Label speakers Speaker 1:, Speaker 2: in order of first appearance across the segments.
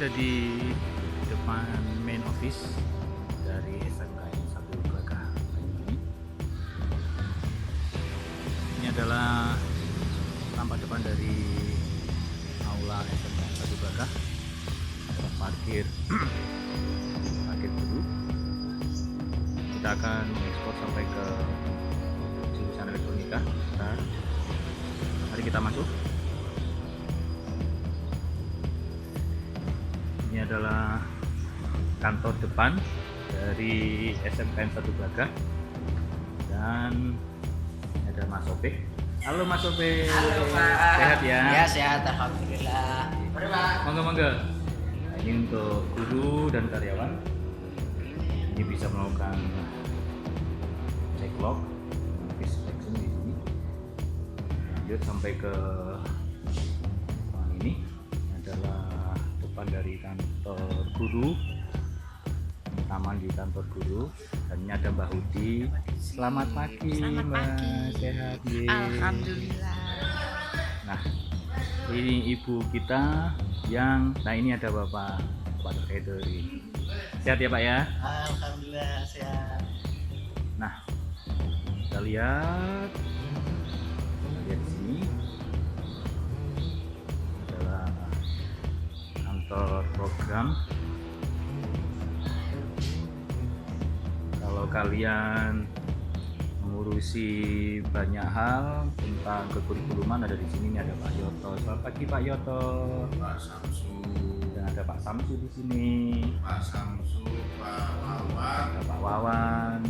Speaker 1: ada di depan main office dari SMKN 1 Glagah ini. Ini adalah tampak depan dari aula SMKN 1 Glagah. Ada parkir dulu. Kita akan mengekspor sampai ke jurusan elektronika. Mari kita masuk. Ini adalah kantor depan dari SMKN 1 Glagah, dan ada Mas Opik. Halo Mas Opik.
Speaker 2: Halo Pak.
Speaker 1: Sehat ya?
Speaker 2: Ya sehat, alhamdulillah. Mari Pak.
Speaker 1: Monggo. Nah, ini untuk guru dan karyawan. Ini bisa melakukan cek log, inspection di sini. Lanjut sampai ke ini adalah depan dari kantor guru, taman di kantor guru. Dan ini ada Mbak Hudi. Selamat pagi.
Speaker 3: Selamat
Speaker 1: Mbak.
Speaker 3: pagi.
Speaker 1: Sehat ye.
Speaker 3: Alhamdulillah.
Speaker 1: Nah, ini ibu kita yang, nah ini ada Bapak terkait dari. Sehat ya Pak ya?
Speaker 2: Alhamdulillah sehat.
Speaker 1: Nah, kita lihat di sini adalah kantor program. Kalau kalian mengurusi banyak hal tentang kekurikuluman, ada di sini. Ini ada Pak Yoto. Selamat pagi Pak Yoto.
Speaker 4: Pak Samsu,
Speaker 1: Dan ada Pak Samsu di sini.
Speaker 4: Pak Samsu, Pak Wawan,
Speaker 1: Ada Pak Wawan.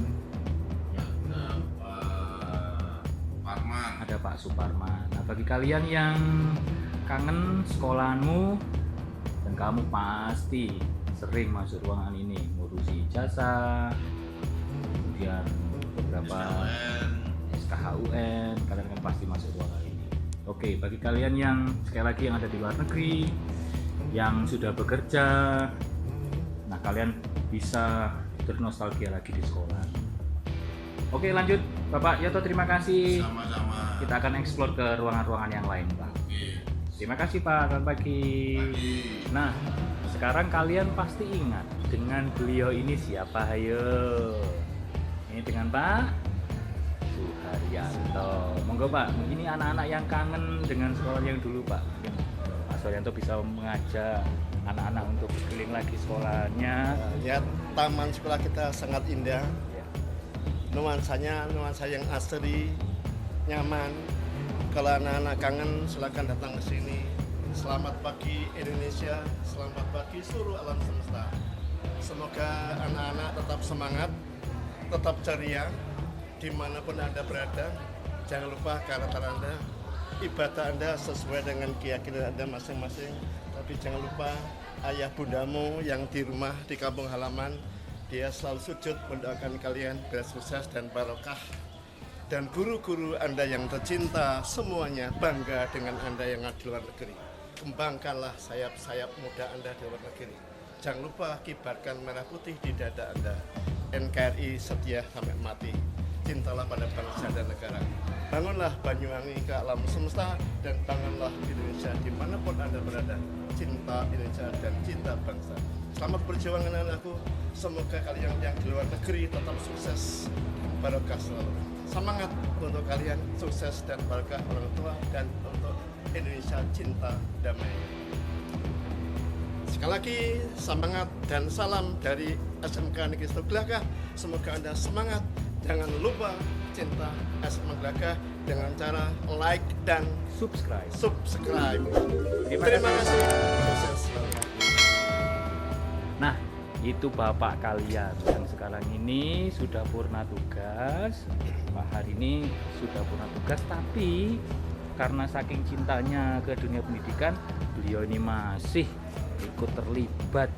Speaker 1: Ya,
Speaker 4: ada Pak Parman.
Speaker 1: ada Pak Suparman. Nah, bagi kalian yang kangen sekolahanmu dan kamu pasti sering masuk ruangan ini ngurusi ijazah, kemudian beberapa
Speaker 4: SKUN.
Speaker 1: SKHUN, kalian kan pasti masuk ruangan ini. Oke, bagi kalian yang sekali lagi yang ada di luar negeri, yang sudah bekerja, nah kalian bisa bernostalgia lagi di sekolah. Oke, lanjut Bapak Yoto, terima kasih.
Speaker 4: Sama-sama.
Speaker 1: Kita akan eksplor ke ruangan-ruangan yang lain, Pak.
Speaker 4: Oke.
Speaker 1: Terima kasih Pak, selamat pagi.
Speaker 4: Pagi.
Speaker 1: Nah, sekarang kalian pasti ingat dengan beliau ini siapa? Ayo. Ini dengan Pak Suharyanto. Monggo Pak, ini anak-anak yang kangen dengan sekolah yang dulu Pak. Mungkin Pak Suharyanto bisa mengajak anak-anak untuk berkeliling lagi sekolahnya.
Speaker 5: Lihat taman sekolah kita sangat indah.
Speaker 1: Ya.
Speaker 5: Nuansanya nuansa yang asri, nyaman. Kalau anak-anak kangen silakan datang ke sini. Selamat pagi Indonesia, selamat pagi seluruh alam semesta. Semoga anak-anak tetap semangat, tetap ceria dimanapun Anda berada. Jangan lupa karakter Anda, ibadah Anda sesuai dengan keyakinan Anda masing-masing. Tapi jangan lupa ayah bundamu yang di rumah di kampung halaman, dia selalu sujud mendoakan kalian biar sukses dan barokah. Dan guru-guru Anda yang tercinta semuanya bangga dengan Anda yang ada di luar negeri. Kembangkanlah sayap-sayap muda Anda di luar negeri. Jangan lupa kibarkan merah putih di dada Anda. NKRI setia sampai mati. Cintalah pada bangsa dan negara. Bangunlah Banyuwangi ke alam semesta, dan bangunlah Indonesia dimanapun Anda berada. Cinta Indonesia dan cinta bangsa. Selamat berjuang anak-anakku. Semoga kalian yang di luar negeri tetap sukses, barokah selalu. Semangat untuk kalian, sukses dan barokah orang tua, dan untuk Indonesia cinta damai. Sekali lagi semangat dan salam dari SMK Negeri 1 Glagah. Semoga Anda semangat. Jangan lupa cinta SMK Glagah dengan cara like dan
Speaker 1: Subscribe.
Speaker 5: subscribe.
Speaker 1: Terima
Speaker 5: Terima
Speaker 1: kasih.
Speaker 5: kasih. Sukses selalu.
Speaker 1: Nah, itu bapak kalian yang sekarang ini sudah purna tugas. Pak hari ini sudah purna tugas, tapi karena saking cintanya ke dunia pendidikan, beliau ini masih ikut terlibat.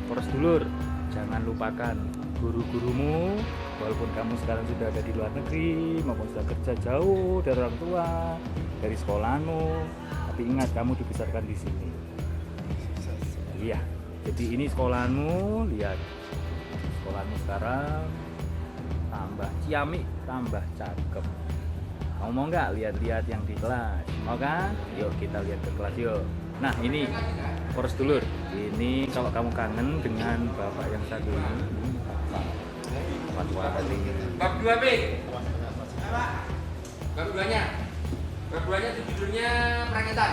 Speaker 1: Terus dulur, jangan lupakan guru-gurumu, walaupun kamu sekarang sudah ada di luar negeri maupun sudah kerja jauh dari orang tua, dari sekolahmu, tapi ingat kamu dibesarkan di sini. Iya, jadi ini sekolahanmu, lihat sekolahanmu sekarang tambah ciamik, tambah cakep. Kamu mau nggak lihat-lihat yang di kelas? Mau kan? Yuk kita lihat ke kelas yuk. Nah ini poros dulur, ini kalau kamu kangen dengan bapak yang satu ini, Pak Wali.
Speaker 3: Bab 2B. Bab 2-nya. Bab 2-nya itu judulnya perakitan.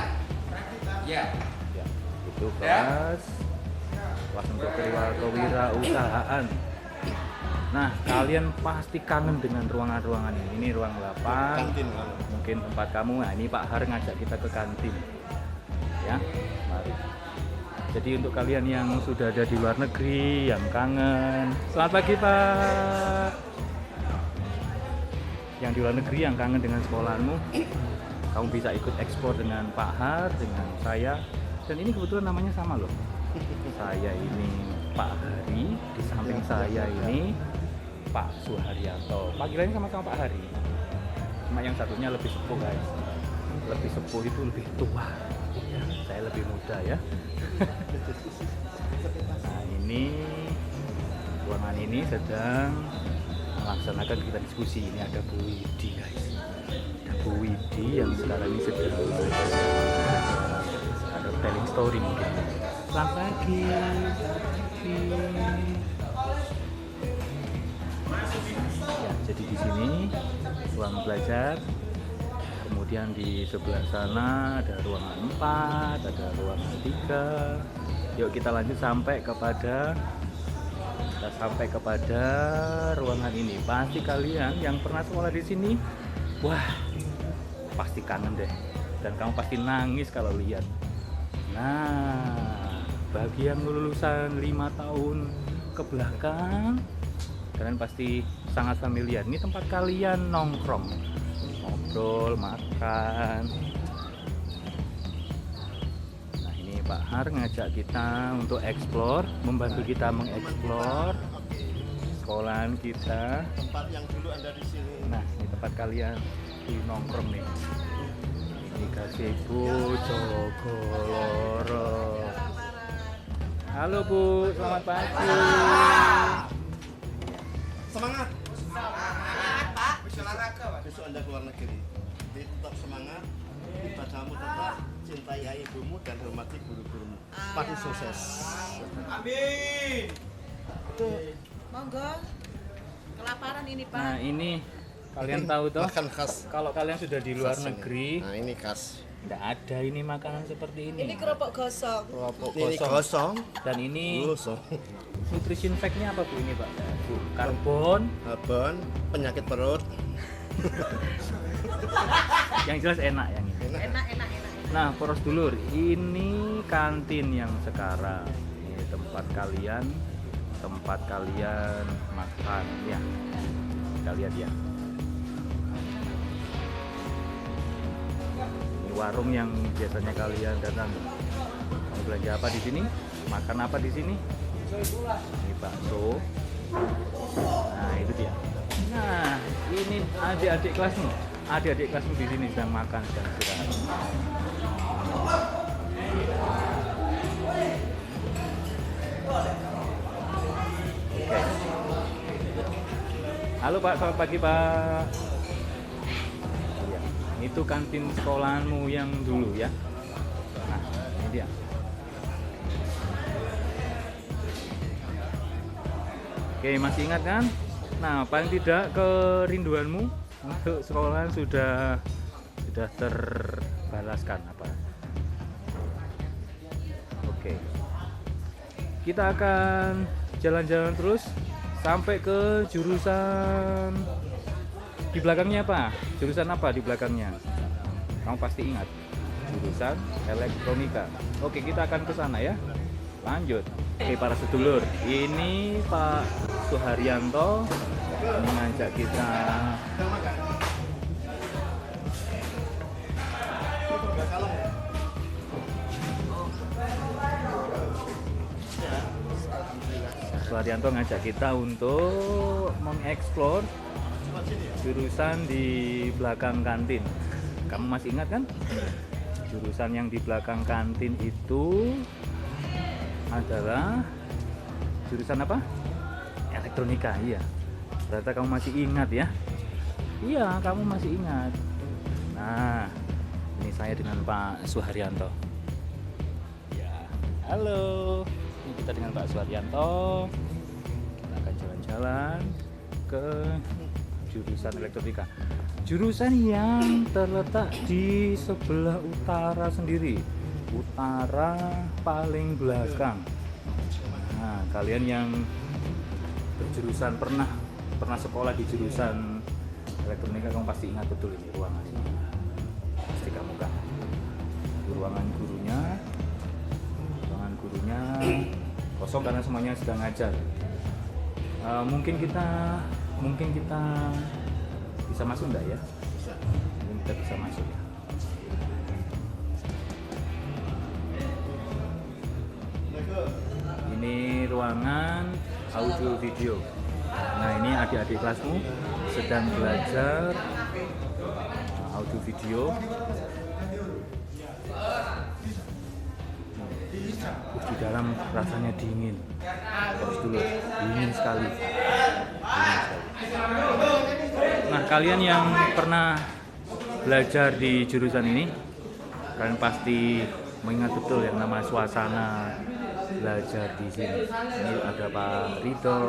Speaker 3: Ya.
Speaker 1: Ya, itu kelas untuk kewirausahaan. Nah, kalian pasti kangen dengan ruangan-ruangan ini. Ini ruang 8.
Speaker 5: Kantin kan.
Speaker 1: Mungkin tempat kamu. Nah, ini Pak Har ngajak kita ke kantin. Ya, mari. Jadi untuk kalian yang sudah ada di luar negeri, yang kangen, selamat pagi Pak. Yang di luar negeri yang kangen dengan sekolahanmu, kamu bisa ikut ekspor dengan Pak Har, dengan saya. Dan ini kebetulan namanya sama loh. Saya ini Pak Hari, di samping saya ini Pak Suharyanto. Panggilannya sama-sama Pak Hari. Cuma yang satunya lebih sepuh guys. Lebih sepuh itu lebih tua. Ya, saya lebih muda ya. Nah ini ruangan ini sedang melaksanakan kita diskusi. Ini ada Bu Widi guys. Ada Bu Widi yang sekarang ini sedang ada telling story mungkin. Selamat pagi. Ya, jadi di sini ruang belajar. Kemudian di sebelah sana ada ruangan 4, ada ruangan 3. Yuk kita lanjut sampai kepada ruangan ini. Pasti kalian yang pernah sekolah di sini, wah, pasti kangen deh. Dan kamu pasti nangis kalau lihat. Nah, bagi yang lulusan 5 tahun ke belakang, kalian pasti sangat familiar. Ini tempat kalian nongkrong, ngobrol, makan. Nah ini Pak Har ngajak kita untuk explore, membantu kita mengeksplor sekolahan kita.
Speaker 5: Tempat yang dulu Anda di sini.
Speaker 1: Nah ini tempat kalian di nongkrong nih. Ini Gazebo Jogoloro. Halo Bu, selamat pagi.
Speaker 5: Semangat. Besok Anda keluar negeri. Jadi tetap semangat, ibadahmu tetap, cintai ibumu dan hormati guru-gurumu. Pasti sukses.
Speaker 2: Amin.
Speaker 6: Monggo. Kelaparan ini, Pak.
Speaker 1: Nah ini kalian tahu toh,
Speaker 5: Makan khas.
Speaker 1: kalau kalian sudah di luar
Speaker 5: Khas ini.
Speaker 1: negeri,
Speaker 5: Nah ini khas.
Speaker 1: tidak ada ini makanan seperti ini.
Speaker 6: Ini keropok gosong.
Speaker 1: Keropok
Speaker 5: Ini
Speaker 1: gosong.
Speaker 5: gosong.
Speaker 1: Dan ini
Speaker 5: Gosong.
Speaker 1: nutrition fact-nya apa Bu ini Pak? Bu, karbon,
Speaker 5: Abon, penyakit perut.
Speaker 1: yang jelas enak yang ini.
Speaker 6: Enak, enak, enak.
Speaker 1: Nah, poros dulur, ini kantin yang sekarang. Ini tempat kalian makan ya. Kita lihat ya. Ini warung yang biasanya kalian datang. Mau belanja apa di sini? Makan apa di sini? Ini bakso. Nah, itu dia. Nah, ini adik-adik kelasmu. Adik-adik kelasmu di sini sedang makan, sedang istirahat. Oke. Halo Pak, selamat pagi Pak. Iya, itu kantin sekolahanmu yang dulu ya. Nah, ini dia. Oke, masih ingat kan? Nah, paling tidak kerinduanmu untuk sekolahan sudah terbalaskan apa? Oke. Kita akan jalan-jalan terus sampai ke jurusan di belakangnya apa? Jurusan apa di belakangnya? Kamu pasti ingat. Jurusan elektronika. Oke, kita akan ke sana ya. Lanjut. Oke para sedulur, ini Pak Suharyanto mengajak kita Suharyanto ngajak kita untuk mengeksplor jurusan di belakang kantin. Kamu masih ingat kan? Jurusan yang di belakang kantin itu adalah jurusan apa? Elektronika, iya. Ternyata kamu masih ingat ya? Iya, kamu masih ingat. Nah, ini saya dengan Pak Suharyanto. Halo, ini kita dengan Pak Suharyanto. Kita akan jalan-jalan ke jurusan elektronika. Jurusan yang terletak di sebelah utara sendiri, utara paling belakang. Nah, kalian yang berjurusan pernah sekolah di jurusan elektronika, kamu pasti ingat betul ini ruangan ini. Pasti kamu kan. Ruangan gurunya kosong karena semuanya sedang ngajar. Mungkin kita bisa masuk enggak ya? Mungkin kita bisa masuk ya. Ini ruangan audio video. Nah, ini adik-adik kelasmu sedang belajar audio video. Di dalam rasanya dingin. Terus dulu dingin sekali. Nah, kalian yang pernah belajar di jurusan ini, kalian pasti mengingat betul yang nama suasana belajar di sini. Ini ada Pak Rido.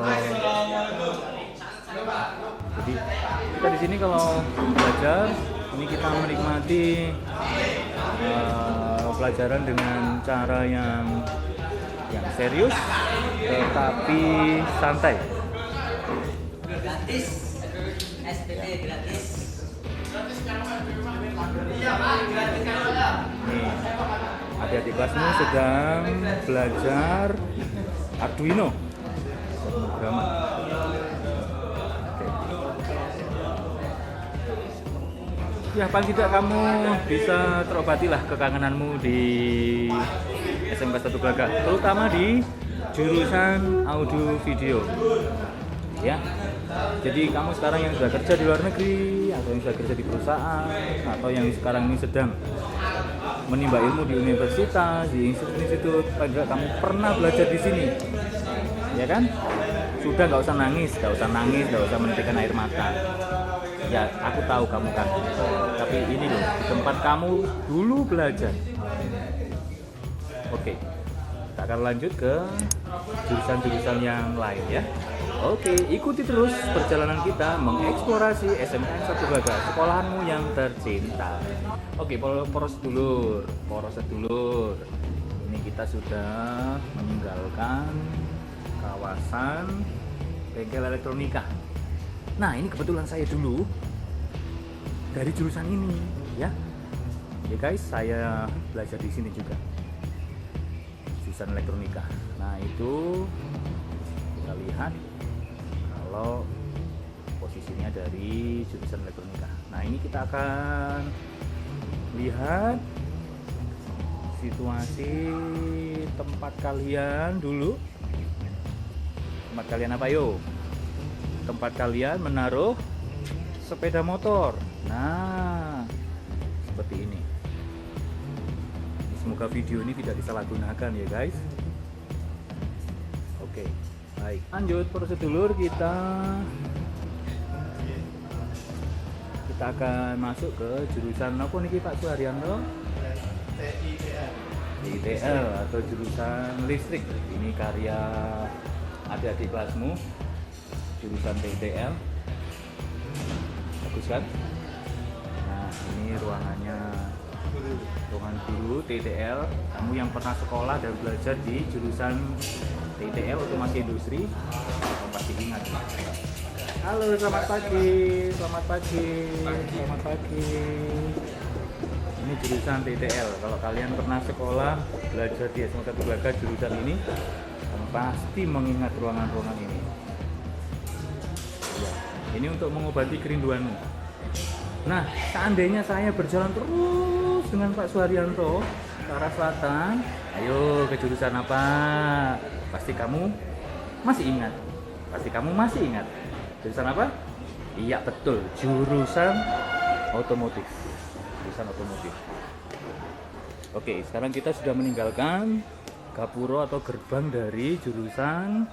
Speaker 1: Jadi kita di sini kalau belajar, ini kita menikmati pelajaran dengan cara yang serius tetapi santai.
Speaker 7: Gratis, SPT gratis.
Speaker 1: Nih, adik-adik kelasmu sedang belajar Arduino pemrograman. Ya, paling tidak kamu bisa terobatilah kekangenanmu di SMK 1 Gelaga, terutama di jurusan audio video. Ya, jadi kamu sekarang yang sudah kerja di luar negeri, atau yang sudah kerja di perusahaan, atau yang sekarang ini sedang menimba ilmu di universitas, di institut-institut, paling tidak kamu pernah belajar di sini, ya kan? Sudah, nggak usah nangis, nggak usah menitikkan air mata. Ya, aku tahu kamu kan, tapi ini loh tempat kamu dulu belajar. Oke, kita akan lanjut ke jurusan-jurusan yang lain ya. Oke, ikuti terus perjalanan kita mengeksplorasi SMK 1 Gelaga, sekolahanmu yang tercinta. Oke, poros sedulur. Ini kita sudah meninggalkan kawasan bengkel elektronika. Nah, ini kebetulan saya dulu dari jurusan ini, ya. Ya guys, saya belajar di sini juga, jurusan elektronika. Nah, itu kita lihat kalau posisinya dari jurusan elektronika. Nah, ini kita akan lihat situasi tempat kalian dulu. Tempat kalian apa yo? Tempat kalian menaruh sepeda motor. Nah, seperti ini. Semoga video ini tidak disalahgunakan ya guys. Oke, baik. Lanjut prosedur kita akan masuk ke jurusan apa nih Pak Suharyanto? TITL atau jurusan listrik. Ini karya adik-adik kelasmu. Jurusan TITL, bagus kan? Nah, ini ruangannya, ruangan guru TITL. Kamu yang pernah sekolah dan belajar di jurusan TITL otomasi industri, kamu pasti ingat. Halo, selamat pagi. Ini jurusan TITL. Kalau kalian pernah sekolah belajar di SMK 1 Gelaga jurusan ini, kamu pasti mengingat ruangan-ruangan ini. Ini untuk mengobati kerinduanmu. Nah, seandainya saya berjalan terus dengan Pak Suharyanto ke arah selatan, ayo ke jurusan apa? Pasti kamu masih ingat. Jurusan apa? Iya betul, jurusan otomotif. Oke, sekarang kita sudah meninggalkan gapuro atau gerbang dari jurusan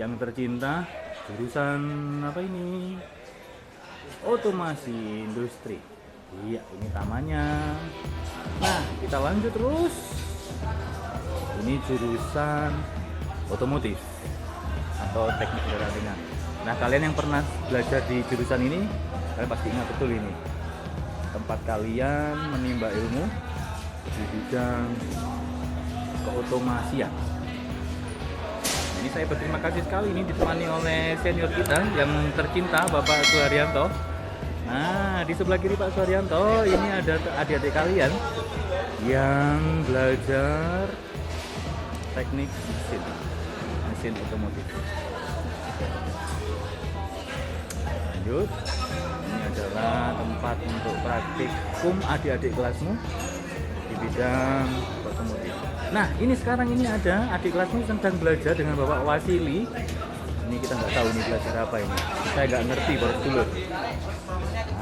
Speaker 1: yang tercinta. Jurusan apa ini? Otomasi industri. Iya, ini tamannya. Nah, kita lanjut terus. Ini jurusan otomotif atau teknik kendaraan ringan. Nah, kalian yang pernah belajar di jurusan ini, kalian pasti ingat betul ini. Tempat kalian menimba ilmu di bidang keotomasian. Ini saya berterima kasih sekali ini ditemani oleh senior kita yang tercinta Bapak Suharyanto. Nah, di sebelah kiri Pak Suharyanto ini ada adik-adik kalian yang belajar teknik mesin otomotif. Lanjut, ini adalah tempat untuk praktikum adik-adik kelasmu di bidang otomotif. Nah, ini sekarang ini ada adik kelasmu sedang belajar dengan Bapak Wasili. Ini kita nggak tahu ini belajar apa ini. Saya nggak ngerti baru dulu.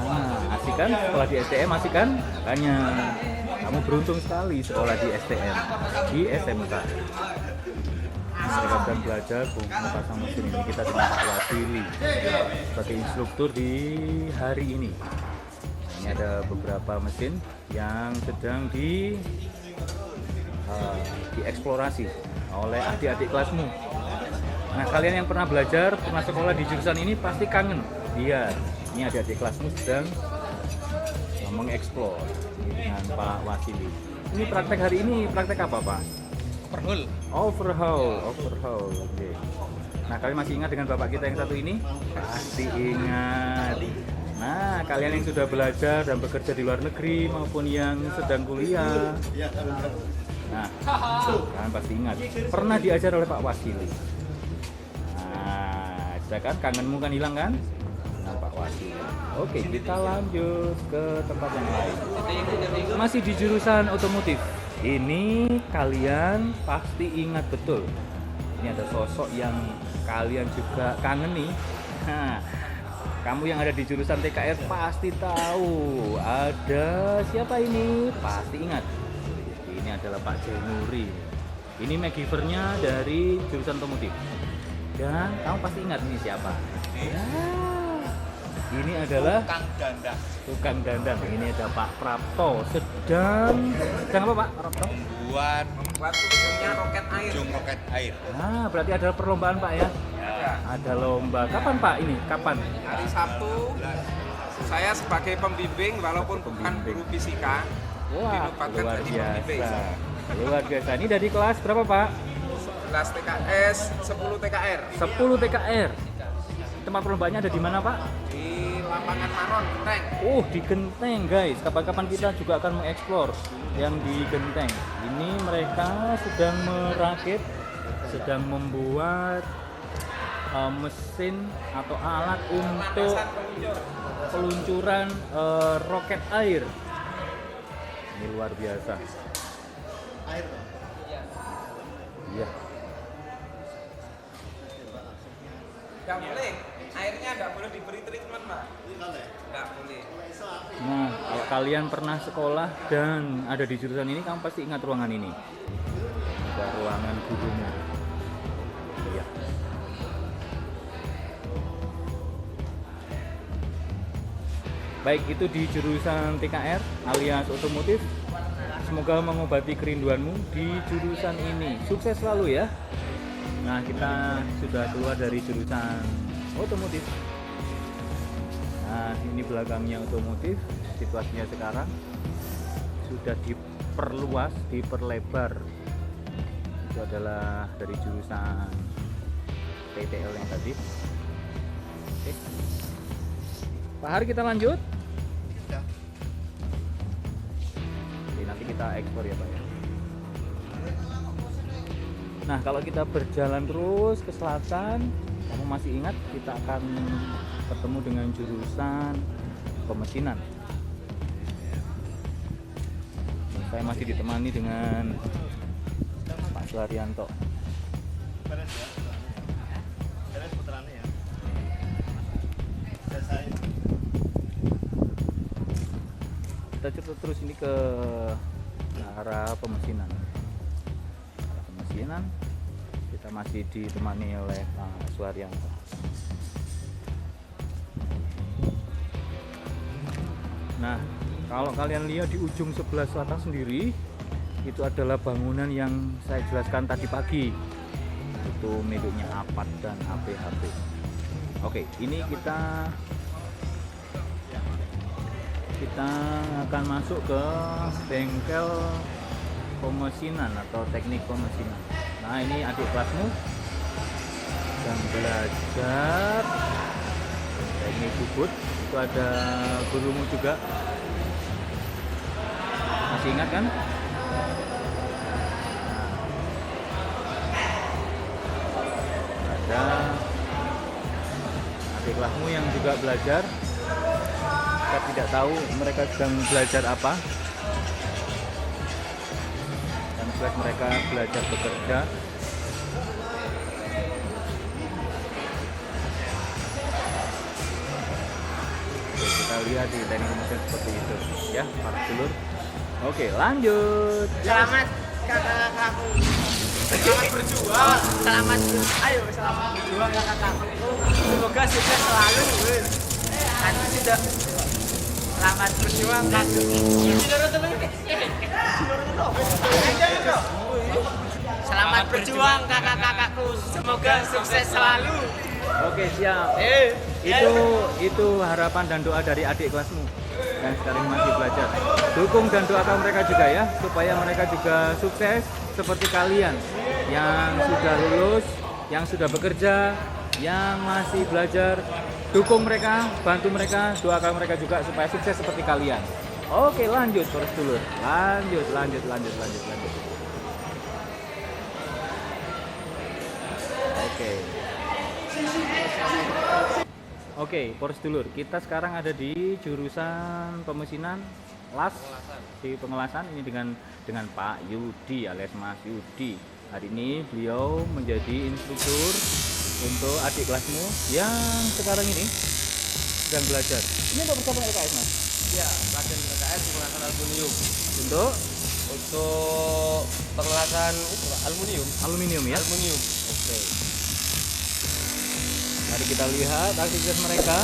Speaker 1: Nah, asik kan sekolah di STM, asik kan? Makanya kamu beruntung sekali sekolah di STM, di SMK. Mereka sedang belajar memasang mesin ini. Kita dengan Pak Wasili sebagai instruktur di hari ini. Ini ada beberapa mesin yang sedang dieksplorasi oleh adik-adik kelasmu. Nah, kalian yang pernah belajar, pernah sekolah di jurusan ini pasti kangen. Iya, ini adik-adik kelasmu sedang mengeksplor dengan Pak Wasili. Ini praktek hari ini, praktek apa Pak? Overhaul. Oke. Nah, kalian masih ingat dengan bapak kita yang satu ini? Pasti ingat. Nah, kalian yang sudah belajar dan bekerja di luar negeri maupun yang sedang kuliah. Nah, kalian pasti ingat. Pernah diajar oleh Pak Wasili. Nah, sudah kan? Kangenmu kan hilang kan? Nah, Pak Wasili. Oke, kita lanjut ke tempat yang lain. Masih di jurusan otomotif. Ini kalian pasti ingat betul. Ini ada sosok yang kalian juga kangeni. Nah, kamu yang ada di jurusan TKR pasti tahu. Ada siapa ini? Pasti ingat. Ini adalah Pak Jenuri. Ini MacGyvernya dari jurusan otomotif. Dan kamu pasti ingat ini siapa? Ya, ini adalah tukang dandan. Ini ada Pak Prapto sedang apa Pak Prapto?
Speaker 3: Membuat ujungnya roket air.
Speaker 2: Ujung roket air.
Speaker 1: Nah, berarti ada perlombaan Pak ya?
Speaker 3: Ya.
Speaker 1: Ada lomba. Kapan Pak ini? Kapan?
Speaker 3: Hari Sabtu saya sebagai pembimbing walaupun bukan guru fisika
Speaker 1: Wah,
Speaker 3: dinopatkan
Speaker 1: luar
Speaker 3: jadi pembimbing.
Speaker 1: biasa. Luar biasa. Ini dari kelas berapa Pak?
Speaker 3: 11 TKS, 10 TKR
Speaker 1: 10 TKR. Tempat perlombaannya ada di mana Pak?
Speaker 3: di lapangan Maron, Genteng.
Speaker 1: Di Genteng guys. Kapan-kapan kita juga akan mengeksplor yang di Genteng. Ini mereka sedang merakit, sedang membuat mesin atau alat untuk peluncuran roket air. Ini luar biasa.
Speaker 5: Air.
Speaker 1: Iya.
Speaker 3: Nggak boleh, airnya nggak boleh diberi treatment Pak. Nggak boleh.
Speaker 1: Nah, kalau kalian pernah sekolah dan ada di jurusan ini, kamu pasti ingat ruangan ini. Ada ruangan gurumu. Iya. Baik itu di jurusan TKR alias otomotif. Semoga mengobati kerinduanmu di jurusan ini. Sukses selalu ya. Nah, kita sudah keluar dari jurusan otomotif. Nah, ini belakangnya otomotif. Situasinya sekarang sudah diperluas, diperlebar. Itu adalah dari jurusan PTL yang tadi. Oke. Pak Hari, kita lanjut. Oke, nanti kita ekspor ya Pak ya. Nah, kalau kita berjalan terus ke selatan, kamu masih ingat kita akan ketemu dengan jurusan pemesinan. Saya masih ditemani dengan Pak Suharyanto.
Speaker 5: Beres ya. Beres putarannya ya. Selesai.
Speaker 1: Kita terus ini ke arah pemesinan. Kita masih ditemani oleh Pak Suharyanto. Nah, kalau kalian lihat di ujung sebelah selatan sendiri, itu adalah bangunan yang saya jelaskan tadi pagi. Itu miliknya APAT dan APHP. Oke, ini kita akan masuk ke bengkel pemesinan atau teknik pemesinan. Nah, ini adik kelasmu sedang belajar teknik bubut. Itu ada gurumu juga. Masih ingat kan? Ada adik kelasmu yang juga belajar. Kita tidak tahu mereka sedang belajar apa. Dan jelas mereka belajar bekerja. Oke, kita lihat di teknik mesin seperti itu ya, para dulur. Oke, lanjut.
Speaker 3: Selamat kakak-kakakku. Selamat berjuang. Selamat berjuang kakak-kakakku. Semoga sukses selalu. Kan sudah. Selamat berjuang kakak. Selamat berjuang kakak-kakakku. Semoga sukses selalu.
Speaker 1: Oke, siap. Itu harapan dan doa dari adik kelasmu yang sekarang masih belajar. Dukung dan doakan mereka juga ya, supaya mereka juga sukses seperti kalian yang sudah lulus, yang sudah bekerja, yang masih belajar. Dukung mereka, bantu mereka, doakan mereka juga supaya sukses seperti kalian. Oke, lanjut terus dulu. Lanjut. Oke, poros dulur. Kita sekarang ada di jurusan pemesinan las di pengelasan ini dengan Pak Yudi alias Mas Yudi. Hari ini beliau menjadi instruktur untuk adik kelasmu yang sekarang ini sedang belajar. Ini untuk persiapan LKS, Mas?
Speaker 3: Ya, pelajaran LKS pengelasan aluminium.
Speaker 1: Untuk
Speaker 3: Pengelasan
Speaker 1: aluminium ya?
Speaker 3: Aluminium.
Speaker 1: Oke. Mari kita lihat aktivitas mereka.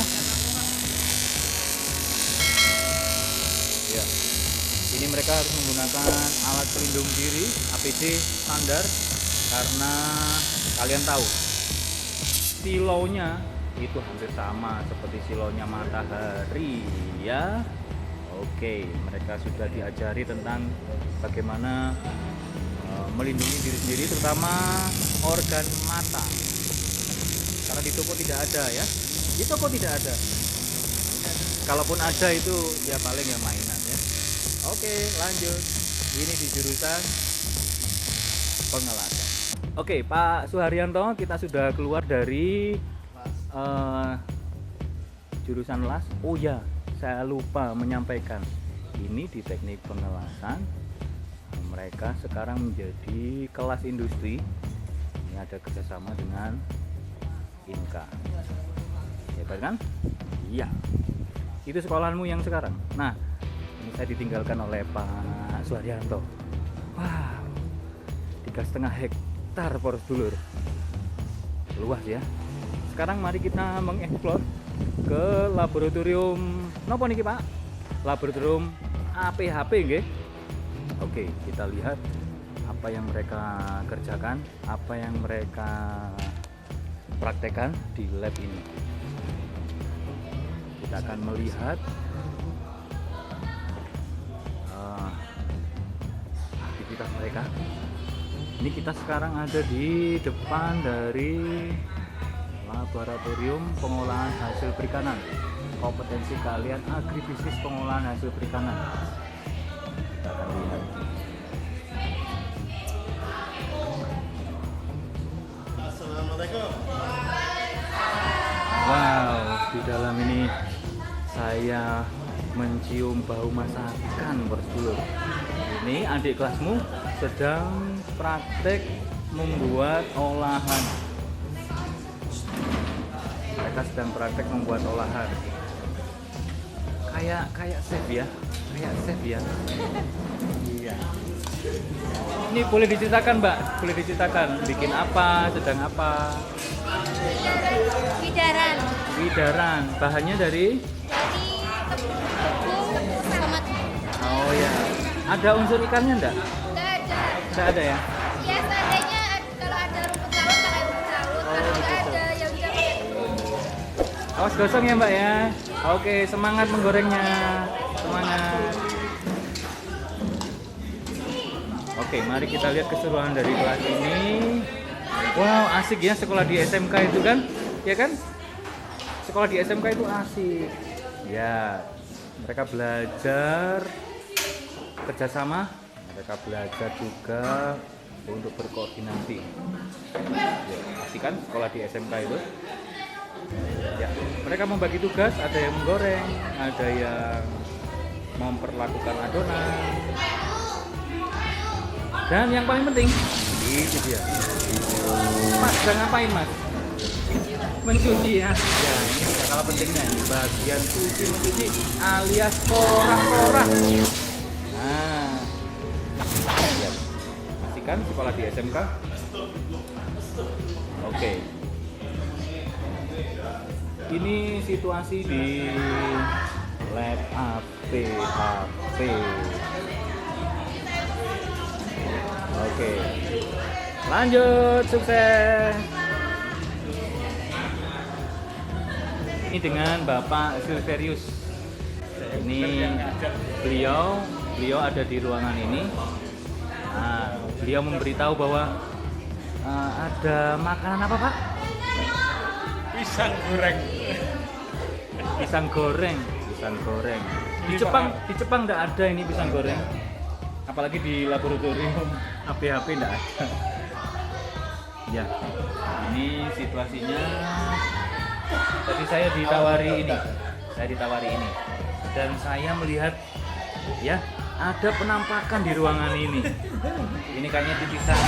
Speaker 1: Ya. Ini mereka harus menggunakan alat pelindung diri APD standar karena kalian tahu silonya itu hampir sama seperti silonya matahari ya. Oke, mereka sudah diajari tentang bagaimana melindungi diri sendiri terutama organ mata. Karena di toko tidak ada ya. Di toko tidak ada. Kalaupun ada itu ya paling ya mainan ya. Oke, lanjut. Ini di jurusan pengelasan. Oke, Pak Suharyanto, kita sudah keluar dari jurusan las. Oh ya, saya lupa menyampaikan. Ini di teknik pengelasan. Mereka sekarang menjadi kelas industri. Ini ada kerjasama dengan Inka. Hebat kan? Iya. Itu sekolahanmu yang sekarang. Nah, ini saya ditinggalkan oleh Pak Suharyanto. Wow, 3,5 hektar poros dulur. Luas ya. Sekarang mari kita mengeksplor ke laboratorium nopo niki Pak? Laboratorium APHP nggih. Oke, kita lihat apa yang mereka kerjakan, apa yang mereka praktekkan di lab ini. Kita akan melihat aktivitas mereka. Ini kita sekarang ada di depan dari laboratorium pengolahan hasil perikanan. Kompetensi kalian agribisnis pengolahan hasil perikanan. Kita akan lihat.
Speaker 5: Assalamualaikum.
Speaker 1: Wow, di dalam ini saya mencium bau masakan berdulur. Ini adik kelasmu sedang praktek membuat olahan. Mereka sedang praktek membuat olahan. Kayak chef ya, Iya. Ini boleh diceritakan Mbak, boleh diceritakan bikin apa, sedang apa? Widaran. Bahannya dari?
Speaker 8: Tepung sama
Speaker 1: Oh ya. Ada unsur ikannya enggak?
Speaker 8: nggak
Speaker 1: Nggak ada ya?
Speaker 8: Ya seandainya kalau ada rumput laut pakai rumput laut, kalau nggak ada ya udah pakai
Speaker 1: Awas gosong ya Mbak ya. Oke, semangat menggorengnya. Semangat. Oke, mari kita lihat keseruan dari kelas ini. Wow, asik ya sekolah di SMK itu kan? Ya kan? Sekolah di SMK itu asik. Ya, mereka belajar kerjasama. Mereka belajar juga untuk berkoordinasi. Ya, asik kan sekolah di SMK itu? Ya, mereka membagi tugas, ada yang menggoreng, ada yang memperlakukan adonan, dan yang paling penting itu dia. Mas, sedang ngapain Mas? Mencuci ya. Ya, ini tidak kalah pentingnya, bagian mencuci alias korak-korak. Nah, lihat, masih kan sekolah di SMK? Oke. Ini situasi di lab APHP. Oke. Lanjut, sukses. Ini dengan Bapak Silverius. Ini beliau ada di ruangan ini. Nah, beliau memberitahu bahwa ada makanan apa Pak?
Speaker 2: Pisang goreng.
Speaker 1: Pisang goreng. Di Jepang enggak ada ini pisang goreng. Apalagi di laboratorium APHP enggak ada. Ya. Ini situasinya. Tadi saya ditawari ini. Dan saya melihat ya, ada penampakan di ruangan ini. Ini kayaknya titisan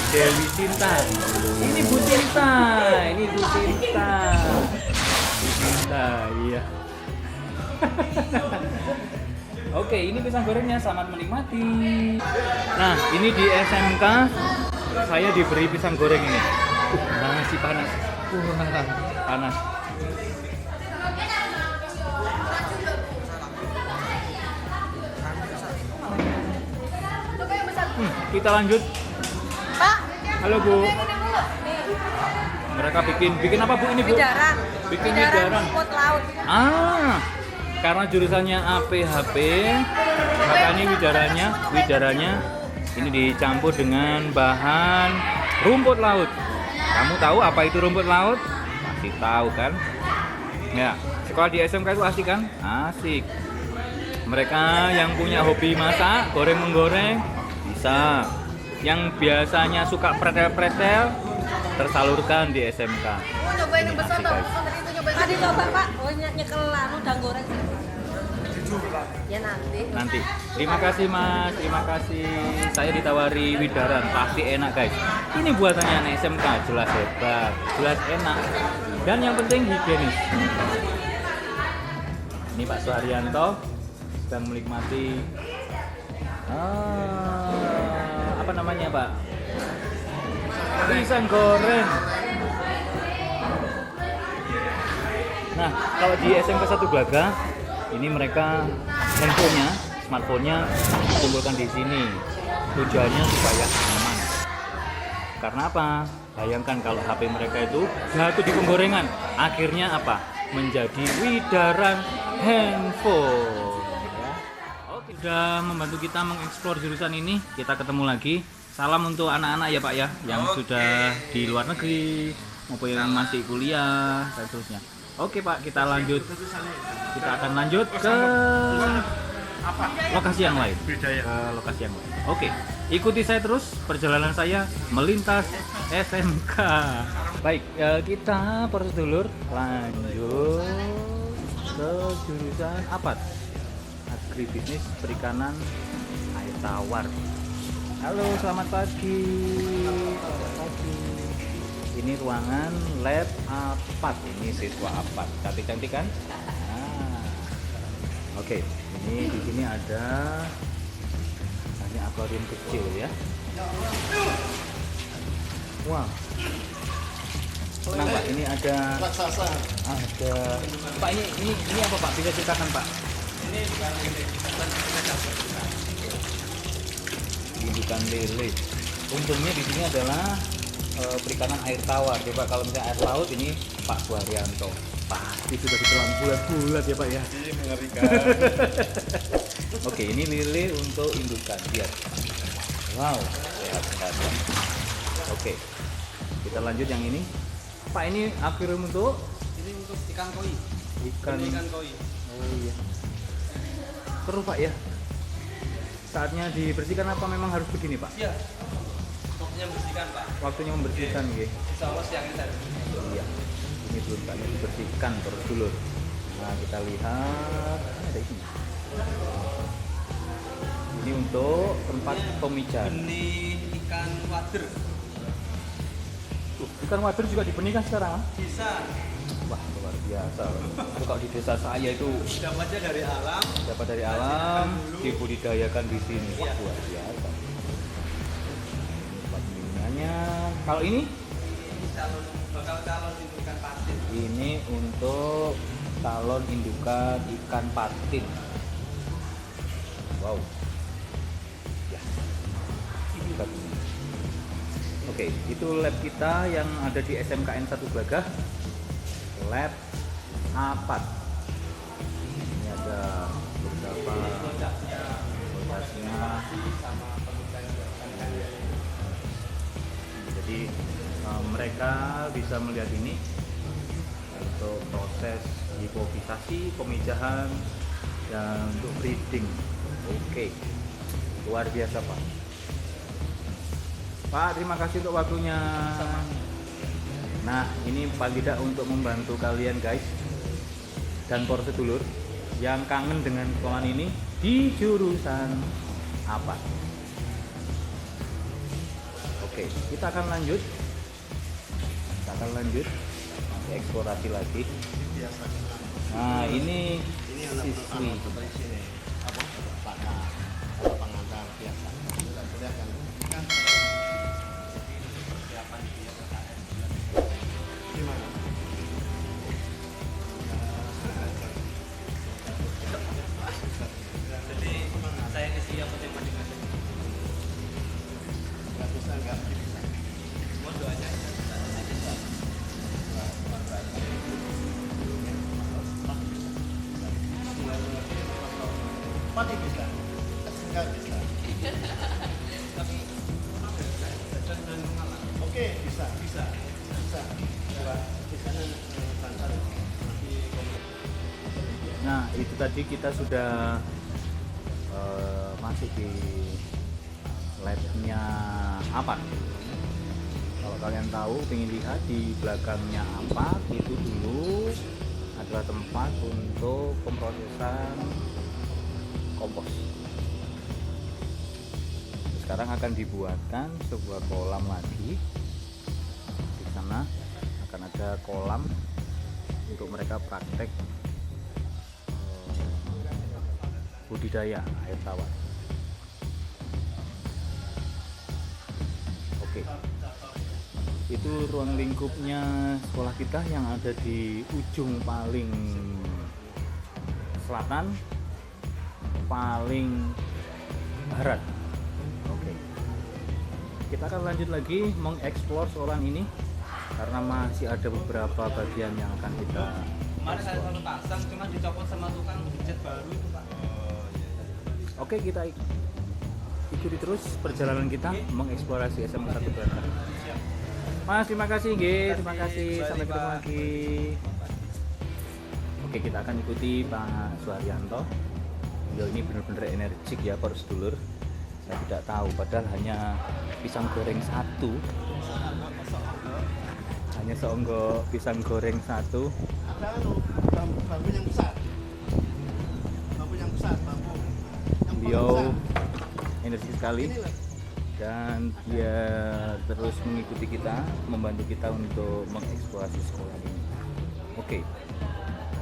Speaker 1: Dewi Sinta. Ini Bu Sinta. Iya. Oke, ini pisang gorengnya, selamat menikmati. Nah, ini di SMK saya diberi pisang goreng ini. Masih panas. Panas. Kita lanjut.
Speaker 6: Pak,
Speaker 1: Halo Bu.
Speaker 6: ini Bu. Nih,
Speaker 1: Mereka bikin apa Bu ini Bu?
Speaker 6: widaran.
Speaker 1: Bikin
Speaker 6: Widaran
Speaker 1: widaran.
Speaker 6: rumput laut.
Speaker 1: Karena jurusannya APHP, makanya widaranya ini dicampur dengan bahan rumput laut. Kamu tahu apa itu rumput laut? Pasti tahu kan? Ya, sekolah di SMK itu asik kan? Asik. Mereka yang punya hobi masak, goreng-menggoreng, bisa. Yang biasanya suka pretel-pretel, tersalurkan di SMK.
Speaker 6: Oh, nyobain yang besar
Speaker 1: Asik,
Speaker 6: dong.
Speaker 1: guys.
Speaker 6: Tadi itu nyobain. Tadi coba Pak. Oh, nyekel udang goreng. Ya nanti.
Speaker 1: Terima kasih Mas, terima kasih. Saya ditawari widaran, pasti enak guys. Ini buatannya anak SMK, jelas hebat, jelas enak. Dan yang penting higienis. Ini Pak Suharyanto sedang menikmati apa namanya Pak? Pisang goreng. Nah, kalau di SMK 1 Glaga ini mereka smartphone-nya dikumpulkan di sini. Tujuannya supaya aman. Karena apa? Bayangkan kalau HP mereka itu jatuh di penggorengan, akhirnya apa? Menjadi widaran handphone. Ya. Oke, sudah membantu kita mengeksplor jurusan ini. Kita ketemu lagi. Salam untuk anak-anak ya Pak ya, yang sudah di luar negeri maupun yang masih kuliah dan seterusnya. Oke Pak, kita lanjut. Kita akan lanjut ke lokasi yang lain. Lokasi yang lain. Oke, ikuti saya terus perjalanan saya melintas SMK. Baik, kita prosedur lanjut ke jurusan APAT, Agribisnis Perikanan Air Tawar. Halo, selamat pagi. Selamat pagi. Ini ruangan lab APAT. Ini siswa APAT. Cantik-cantik kan? Oke, ini di sini ada akuarium kecil ya. Wah. Tenang Pak, ini ada
Speaker 5: Raksasa.
Speaker 1: Pak, ini apa Pak? Bisa ceritakan Pak? indukan lele. Untungnya di sini adalah perikanan air tawar. Coba kalau misalnya air laut ini Pak Suharyanto pasti sudah ditelan bulat-bulat ya Pak ya.
Speaker 5: Ini mengerikan.
Speaker 1: Oke, ini lele untuk indukan. Lihat. Wow, sehat sekali. Oke, kita lanjut yang ini. Pak, ini akuarium untuk
Speaker 3: Ini untuk ikan koi.
Speaker 1: ikan.
Speaker 3: Ikan koi.
Speaker 1: Oh iya. Seru Pak ya. Saatnya dibersihkan apa memang harus begini Pak?
Speaker 3: Iya. Waktunya bersihkan Pak.
Speaker 1: Waktunya membersihkan nggih.
Speaker 3: Insya Allah siang ini saya bersihkan.
Speaker 1: Iya. Ini belum saatnya dibersihkan terus dulu. Nah, kita lihat ada ini. Ini untuk tempat pemijahan.
Speaker 3: Benih ikan wader
Speaker 1: Ikan wader juga dibenihkan sekarang? ah?
Speaker 3: bisa
Speaker 1: Wah, luar biasa. Itu kalau di desa saya itu
Speaker 3: dapatnya dari alam.
Speaker 1: dapat dari alam, dibudidayakan di sini. Wah, luar biasa. Tempat pembinaannya. Kalau ini?
Speaker 3: Bakal calon indukan patin.
Speaker 1: Ini untuk calon indukan ikan patin. Wow. Ya. Lihat ini. Oke, itu lab kita yang ada di SMKN 1 Glagah. Lab A4. Ini ada beberapa lokasinya. Jadi mereka bisa melihat ini untuk proses hipofisasi, pemijahan, dan untuk breeding. Oke, luar biasa Pak. Pak, terima kasih untuk waktunya. Nah, ini paling tidak untuk membantu kalian guys dan para sedulur yang kangen dengan sekolahan ini di jurusan apa? Oke, kita akan lanjut. Masih eksplorasi lagi. Nah, ini siswi.
Speaker 5: Seperti sini. Apa? Bakar. Kalau pengantar biasa. Sudah kelihatan. Kan? Gimana?
Speaker 3: Jadi saya isi yang penting masing-masing.
Speaker 5: Nggak bisa, nggak bisa.
Speaker 3: Mohon doanya.
Speaker 5: Pati bisa. Nggak bisa.
Speaker 3: Tapi dan mengalah.
Speaker 5: Oke, bisa. Bisa. Coba di sana transfer.
Speaker 1: Nah, itu tadi kita sudah masuk di labnya apa? Kalau kalian tahu, ingin lihat di belakangnya apa, itu dulu adalah tempat untuk pemrosesan kompos. Sekarang akan dibuatkan sebuah kolam lagi. Di sana akan ada kolam untuk mereka praktek budidaya air tawar. Oke, itu ruang lingkupnya sekolah kita yang ada di ujung paling selatan, paling barat. Oke, kita akan lanjut lagi mengeksplor sekolahan ini karena masih ada beberapa bagian yang akan kita.
Speaker 3: Kemarin saya selalu pasang, cuma dicopot sama tukang cat baru itu Pak.
Speaker 1: Oke, kita ikuti terus perjalanan kita mengeksplorasi SMA 1 Glagah. Mas, terima kasih, terima kasih. Sampai ketemu lagi. Oke, kita akan ikuti Pak Suharyanto. Beliau ini benar-benar energik ya, para sedulur. Saya tidak tahu, padahal hanya pisang goreng satu. Hanya seonggok pisang goreng satu.
Speaker 5: Ada bambu yang besar. Bambu yang besar, bambu. Yang
Speaker 1: Beliau
Speaker 5: besar.
Speaker 1: energi sekali.
Speaker 5: Inilah.
Speaker 1: Dan dia terus mengikuti kita, membantu kita untuk mengeksplorasi sekolah ini. Oke,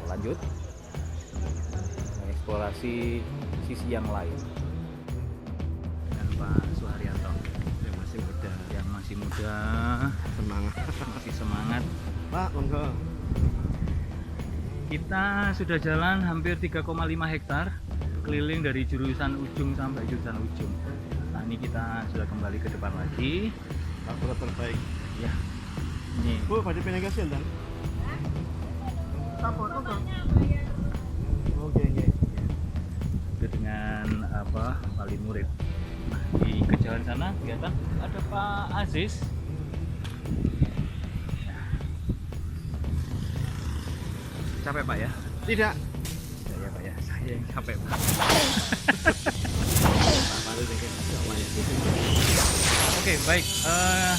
Speaker 1: lanjut mengeksplorasi sisi yang lain dengan Pak Suharyanto yang masih muda, masih semangat.
Speaker 5: Pak, monggo.
Speaker 1: Kita sudah jalan hampir 3,5 hektar keliling dari jurusan ujung sampai jurusan ujung. ini kita sudah kembali ke depan lagi.
Speaker 5: Laporan terbaik.
Speaker 1: Ya, ini
Speaker 5: Bu, pada pindah hasil dan? Oke.
Speaker 1: itu dengan apa wali murid. Nah, di kejauhan sana kelihatan ada Pak Aziz. Capek Pak ya?
Speaker 5: Tidak.
Speaker 1: Ya Pak ya, saya yang capek Pak. Oke baik,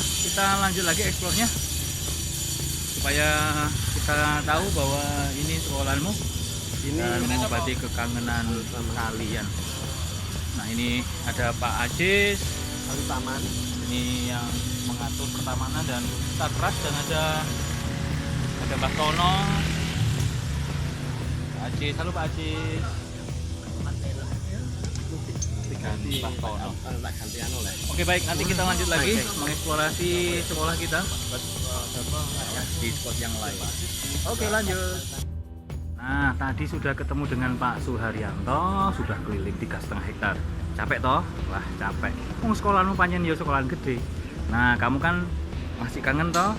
Speaker 1: kita lanjut lagi eksplornya supaya kita tahu bahwa ini sekolahmu dan mengobati kekangenan kalian. Nah ini ada Pak Aziz,
Speaker 5: Lalu taman.
Speaker 1: ini yang mengatur pertamanan dan Satras, dan ada Mbak Tono. Pak Aziz, halo Pak Aziz.
Speaker 5: Ganti
Speaker 1: Pak Tono.
Speaker 5: tak ganti anu lah.
Speaker 1: Oke baik, nanti kita lanjut lagi mengeksplorasi sekolah kita di spot yang lain. Oke lanjut. Nah tadi sudah ketemu dengan Pak Suharyanto, sudah keliling 3,5 hektar. Capek toh? Wah capek. Sekolahmu panjang ya sekolahan gede. Nah kamu kan masih kangen toh?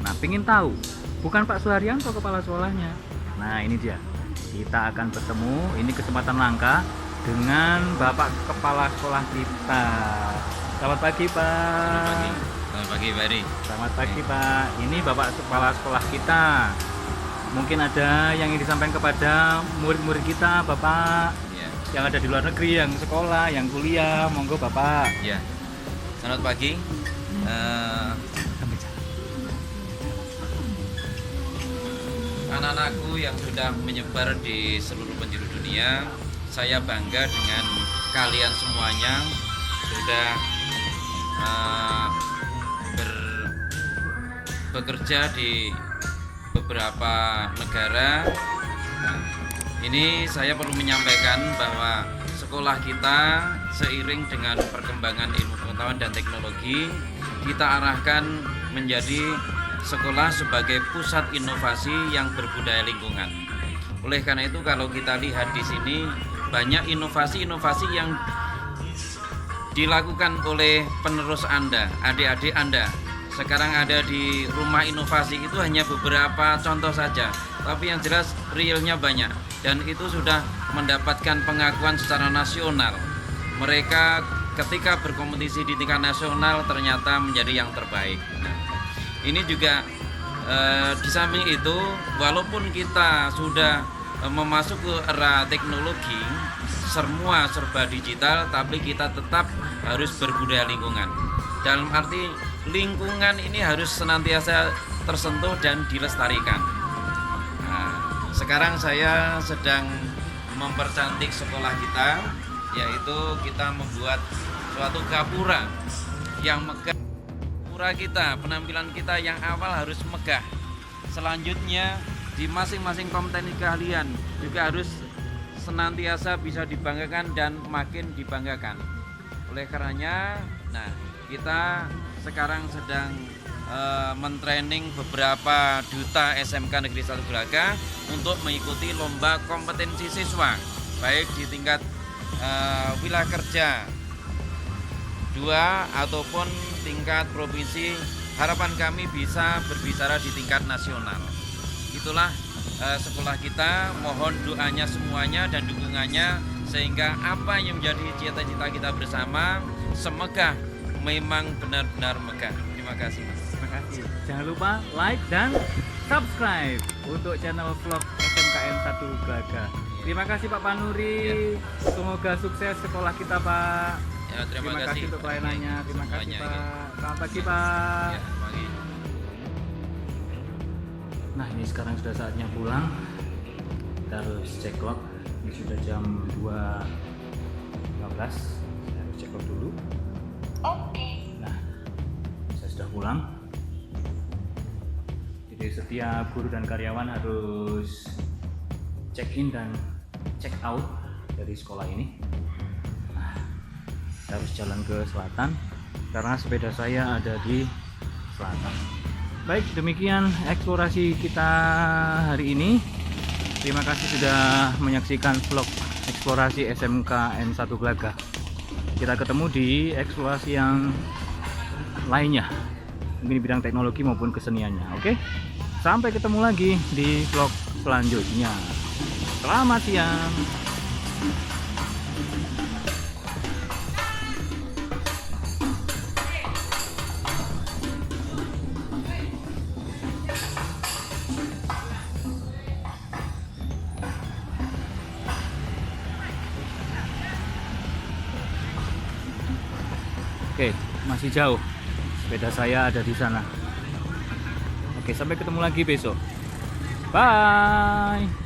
Speaker 1: Nah pingin tahu, bukan Pak Suharyanto kepala sekolahnya. Nah ini dia, kita akan bertemu, ini kesempatan langka dengan Bapak Kepala Sekolah kita. Selamat pagi Pak.
Speaker 2: Selamat pagi Pak Eri.
Speaker 1: Selamat pagi Pak. Ini Bapak Kepala Sekolah kita. Mungkin ada yang ingin disampaikan kepada murid-murid kita Bapak,
Speaker 2: Ya.
Speaker 1: yang ada di luar negeri, yang sekolah, yang kuliah. Monggo Bapak.
Speaker 2: Ya. Selamat pagi. Anak-anakku yang sudah menyebar di seluruh penjuru dunia, saya bangga dengan kalian semuanya sudah bekerja di beberapa negara. Ini saya perlu menyampaikan bahwa sekolah kita seiring dengan perkembangan ilmu pengetahuan dan teknologi, kita arahkan menjadi sekolah sebagai pusat inovasi yang berbudaya lingkungan. Oleh karena itu kalau kita lihat di sini banyak inovasi-inovasi yang dilakukan oleh penerus Anda, adik-adik Anda. Sekarang ada di rumah inovasi itu hanya beberapa contoh saja, tapi yang jelas realnya banyak dan itu sudah mendapatkan pengakuan secara nasional. Mereka ketika berkompetisi di tingkat nasional ternyata menjadi yang terbaik. Nah, ini juga di samping itu, walaupun kita sudah memasuki era teknologi, semua serba digital, tapi kita tetap harus berbudaya lingkungan. Dalam arti lingkungan ini harus senantiasa tersentuh dan dilestarikan. Nah, sekarang saya sedang mempercantik sekolah kita, yaitu kita membuat suatu gapura yang megah. Gapura kita, penampilan kita yang awal harus megah. Selanjutnya di masing-masing kompetensi kalian juga harus senantiasa bisa dibanggakan dan makin dibanggakan. Oleh karenanya, nah kita sekarang sedang mentraining beberapa duta SMK Negeri 1 Gelaga untuk mengikuti lomba kompetensi siswa, baik di tingkat wilayah kerja 2 ataupun tingkat provinsi. Harapan kami bisa berbicara di tingkat nasional. Itulah sekolah kita, mohon doanya semuanya dan dukungannya sehingga apa yang menjadi cita-cita kita bersama semegah memang benar-benar megah. Terima kasih Mas.
Speaker 1: Terima kasih. Jangan lupa like dan subscribe untuk channel vlog SMKN 1 Gelaga. Terima kasih Pak Panuri. Semoga sukses sekolah kita Pak.
Speaker 2: Ya, terima kasih
Speaker 1: untuk pelayanannya. Terima kasih
Speaker 2: semuanya,
Speaker 1: Pak. Selamat pagi Pak.
Speaker 2: Ya, pagi.
Speaker 1: Nah ini sekarang sudah saatnya pulang. Kita harus cek clock. Ini sudah jam 2.15. Saya harus cek clock dulu. Nah saya sudah pulang. Jadi setiap guru dan karyawan harus check in dan check out dari sekolah ini. Nah, saya harus jalan ke selatan karena sepeda saya ada di selatan. Baik, demikian eksplorasi kita hari ini. Terima kasih sudah menyaksikan vlog eksplorasi SMKN 1 Gelaga. kita ketemu di eksplorasi yang lainnya, mungkin di bidang teknologi maupun keseniannya. Oke, sampai ketemu lagi di vlog selanjutnya. Selamat siang. Oke, masih jauh. Sepeda saya ada di sana. Oke, sampai ketemu lagi besok. Bye.